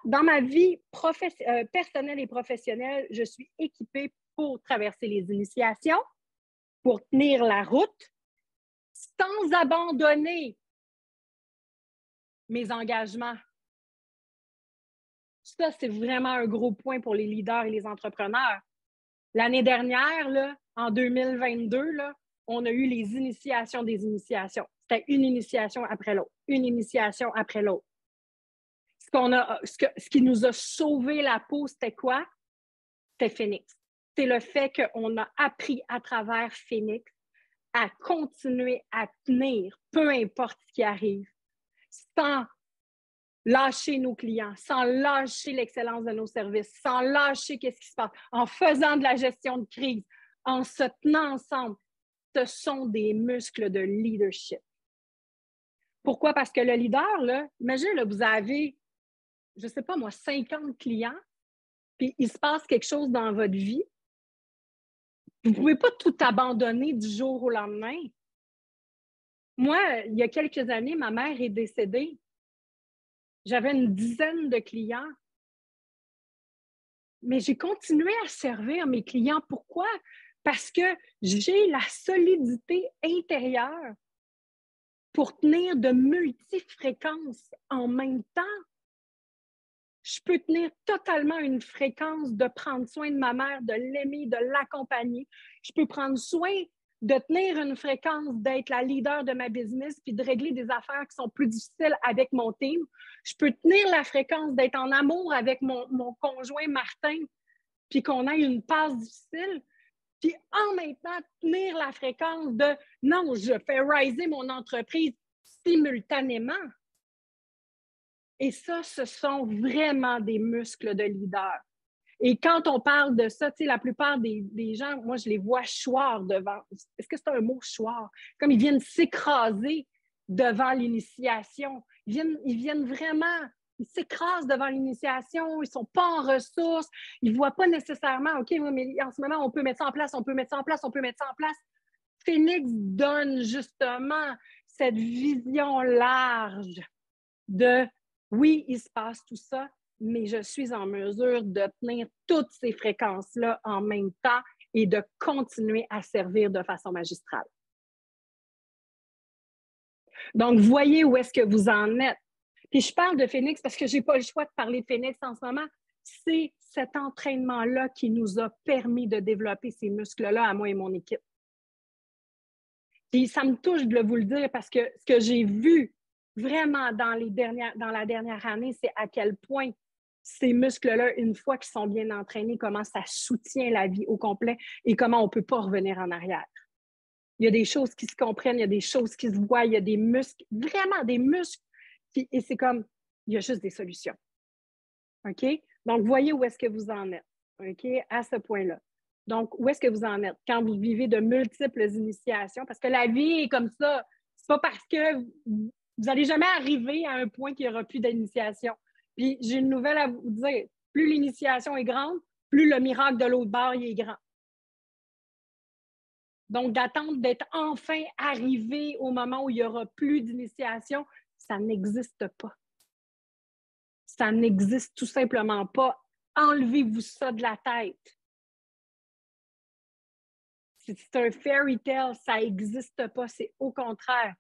dans ma vie personnelle et professionnelle, je suis équipée pour traverser les initiations, pour tenir la route, sans abandonner mes engagements. Ça, c'est vraiment un gros point pour les leaders et les entrepreneurs. L'année dernière, là, en 2022, là, on a eu les initiations des initiations. C'était une initiation après l'autre, une initiation après l'autre. Ce qui nous a sauvé la peau, c'était quoi? C'était Phoenix. C'est le fait qu'on a appris à travers Phoenix à continuer à tenir, peu importe ce qui arrive, sans lâcher nos clients, sans lâcher l'excellence de nos services, sans lâcher qu'est-ce qui se passe, en faisant de la gestion de crise, en se tenant ensemble. Ce sont des muscles de leadership. Pourquoi? Parce que le leader, là, imagine, là, vous avez, je ne sais pas moi, 50 clients, puis il se passe quelque chose dans votre vie. Vous ne pouvez pas tout abandonner du jour au lendemain. Moi, il y a quelques années, ma mère est décédée. J'avais une dizaine de clients. Mais j'ai continué à servir mes clients. Pourquoi? Parce que j'ai la solidité intérieure pour tenir de multifréquences en même temps. Je peux tenir totalement une fréquence de prendre soin de ma mère, de l'aimer, de l'accompagner. Je peux prendre soin de tenir une fréquence, d'être la leader de ma business, puis de régler des affaires qui sont plus difficiles avec mon team. Je peux tenir la fréquence d'être en amour avec mon conjoint Martin, puis qu'on ait une passe difficile, puis en même temps tenir la fréquence de « non, je fais riser mon entreprise simultanément ». Et ça, ce sont vraiment des muscles de leader. Et quand on parle de ça, tu sais, la plupart des gens, moi, je les vois choir devant. Est-ce que c'est un mot choir? Comme ils viennent s'écraser devant l'initiation. Ils viennent vraiment, ils s'écrasent devant l'initiation, ils ne sont pas en ressources, ils ne voient pas nécessairement, OK, mais en ce moment, on peut mettre ça en place, on peut mettre ça en place, on peut mettre ça en place. Phoenix donne justement cette vision large de oui, il se passe tout ça, mais je suis en mesure de tenir toutes ces fréquences-là en même temps et de continuer à servir de façon magistrale. Donc, voyez où est-ce que vous en êtes. Puis je parle de Phoenix parce que je n'ai pas le choix de parler de Phoenix en ce moment. C'est cet entraînement-là qui nous a permis de développer ces muscles-là à moi et mon équipe. Puis ça me touche de vous le dire parce que ce que j'ai vu vraiment dans la dernière année, c'est à quel point ces muscles-là, une fois qu'ils sont bien entraînés, comment ça soutient la vie au complet et comment on ne peut pas revenir en arrière. Il y a des choses qui se comprennent, il y a des choses qui se voient, il y a des muscles, vraiment des muscles. Et c'est comme, il y a juste des solutions. OK? Donc, voyez où est-ce que vous en êtes. OK? À ce point-là. Donc, où est-ce que vous en êtes quand vous vivez de multiples initiations? Parce que la vie est comme ça. C'est pas parce que vous n'allez jamais arriver à un point qu'il n'y aura plus d'initiation. Puis, j'ai une nouvelle à vous dire. Plus l'initiation est grande, plus le miracle de l'autre bord il est grand. Donc, d'attendre d'être enfin arrivé au moment où il n'y aura plus d'initiation, ça n'existe pas. Ça n'existe tout simplement pas. Enlevez-vous ça de la tête. C'est un fairy tale, ça n'existe pas. C'est au contraire,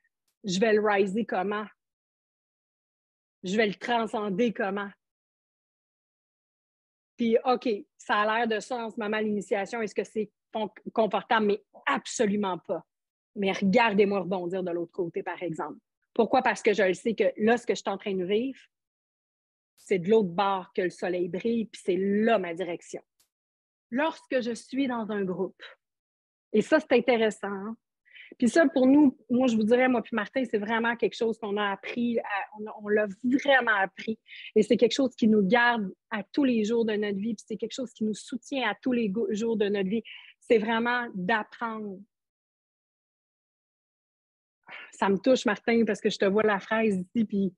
je vais le riser comment? Je vais le transcender comment? Puis, OK, ça a l'air de ça en ce moment, l'initiation. Est-ce que c'est confortable? Mais absolument pas. Mais regardez-moi rebondir de l'autre côté, par exemple. Pourquoi? Parce que je le sais que là, ce que je suis en train de vivre, c'est de l'autre bord que le soleil brille, puis c'est là ma direction. Lorsque je suis dans un groupe, et ça, c'est intéressant. Hein? Puis ça, pour nous, moi, je vous dirais, moi puis Martin, c'est vraiment quelque chose qu'on a appris, on l'a vraiment appris. Et c'est quelque chose qui nous garde à tous les jours de notre vie, puis c'est quelque chose qui nous soutient à tous les jours de notre vie. C'est vraiment d'apprendre. Ça me touche, Martin, parce que je te vois la fraise ici, puis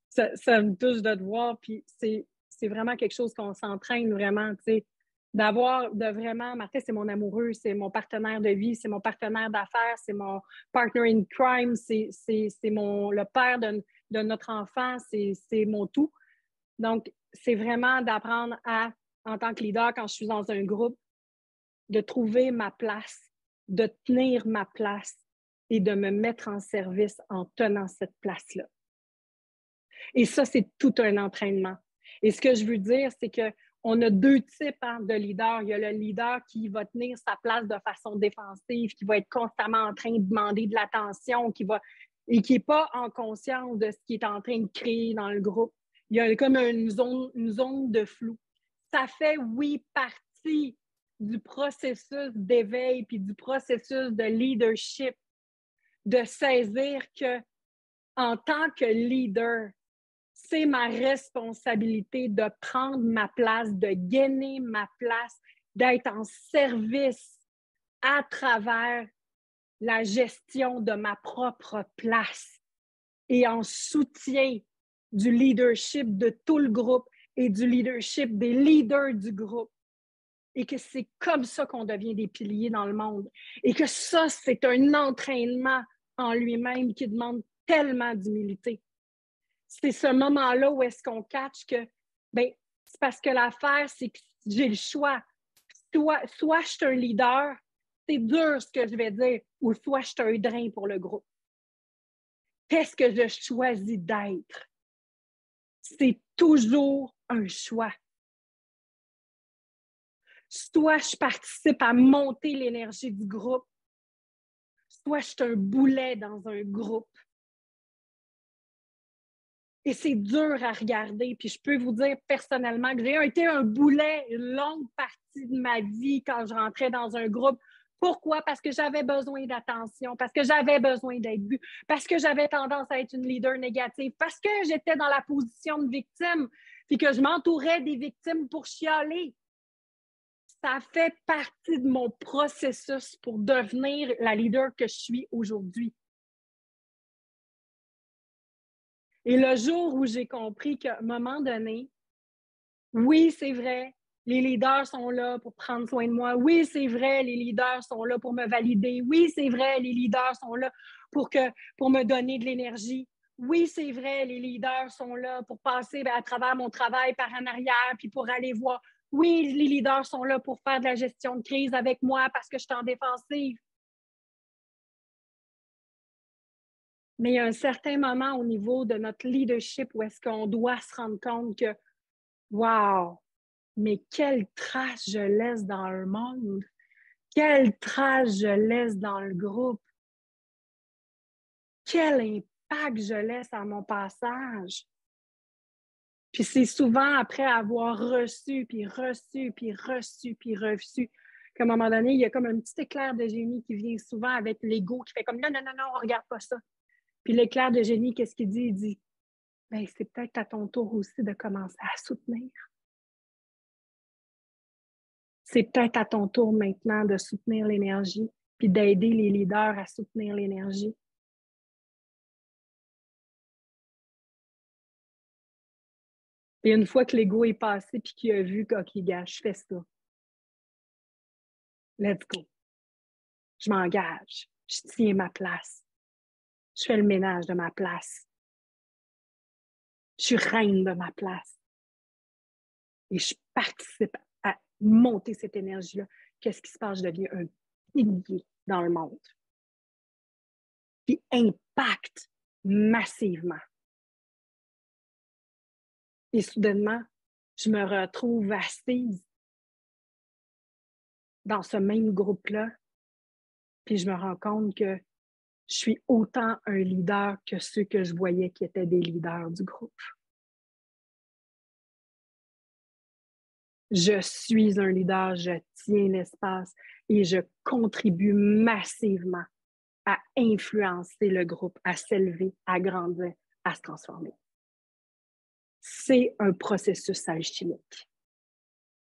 ça me touche de te voir, puis c'est vraiment quelque chose qu'on s'entraîne vraiment, tu sais. De vraiment, Martin, c'est mon amoureux, c'est mon partenaire de vie, c'est mon partenaire d'affaires, c'est mon partner in crime, c'est le père de notre enfant, c'est mon tout. Donc, c'est vraiment d'apprendre à, en tant que leader, quand je suis dans un groupe, de trouver ma place, de tenir ma place et de me mettre en service en tenant cette place-là. Et ça, c'est tout un entraînement. Et ce que je veux dire, c'est qu'on a deux types de leaders. Il y a le leader qui va tenir sa place de façon défensive, qui va être constamment en train de demander de l'attention, qui n'est pas en conscience de ce qu'il est en train de créer dans le groupe. Il y a comme une zone de flou. Ça fait, oui, partie du processus d'éveil puis du processus de leadership, de saisir que en tant que leader, c'est ma responsabilité de prendre ma place, de gagner ma place, d'être en service à travers la gestion de ma propre place et en soutien du leadership de tout le groupe et du leadership des leaders du groupe. Et que c'est comme ça qu'on devient des piliers dans le monde. Et que ça, c'est un entraînement en lui-même qui demande tellement d'humilité. C'est ce moment-là où est-ce qu'on catch que, c'est parce que l'affaire, c'est que j'ai le choix. Soit je suis un leader, c'est dur ce que je vais dire, ou soit je suis un drain pour le groupe. Qu'est-ce que je choisis d'être? C'est toujours un choix. Soit je participe à monter l'énergie du groupe, soit je suis un boulet dans un groupe. Et c'est dur à regarder. Puis je peux vous dire personnellement que j'ai été un boulet une longue partie de ma vie quand je rentrais dans un groupe. Pourquoi? Parce que j'avais besoin d'attention, parce que j'avais besoin d'être vue, parce que j'avais tendance à être une leader négative, parce que j'étais dans la position de victime, puis que je m'entourais des victimes pour chialer. Ça fait partie de mon processus pour devenir la leader que je suis aujourd'hui. Et le jour où j'ai compris qu'à un moment donné, oui, c'est vrai, les leaders sont là pour prendre soin de moi. Oui, c'est vrai, les leaders sont là pour me valider. Oui, c'est vrai, les leaders sont là pour me donner de l'énergie. Oui, c'est vrai, les leaders sont là pour passer à travers mon travail par en arrière, puis pour aller voir. Oui, les leaders sont là pour faire de la gestion de crise avec moi parce que je suis en défensive. Mais il y a un certain moment au niveau de notre leadership où est-ce qu'on doit se rendre compte que, wow, mais quelle trace je laisse dans le monde, quelle trace je laisse dans le groupe, quel impact je laisse à mon passage. Puis c'est souvent après avoir reçu, puis reçu, puis reçu, puis reçu, qu'à un moment donné, il y a comme un petit éclair de génie qui vient souvent avec l'ego qui fait comme non, non, non, non, on ne regarde pas ça. Puis l'éclair de génie, qu'est-ce qu'il dit? Il dit, ben, c'est peut-être à ton tour aussi de commencer à soutenir. C'est peut-être à ton tour maintenant de soutenir l'énergie, puis d'aider les leaders à soutenir l'énergie. Et une fois que l'ego est passé, puis qu'il a vu que, OK, gars, je fais ça. Let's go. Je m'engage. Je tiens ma place. Je fais le ménage de ma place. Je suis reine de ma place. Et je participe à monter cette énergie-là. Qu'est-ce qui se passe? Je deviens un pilier dans le monde qui impacte massivement. Et soudainement, je me retrouve assise dans ce même groupe-là, puis je me rends compte que je suis autant un leader que ceux que je voyais qui étaient des leaders du groupe. Je suis un leader, je tiens l'espace et je contribue massivement à influencer le groupe, à s'élever, à grandir, à se transformer. C'est un processus alchimique.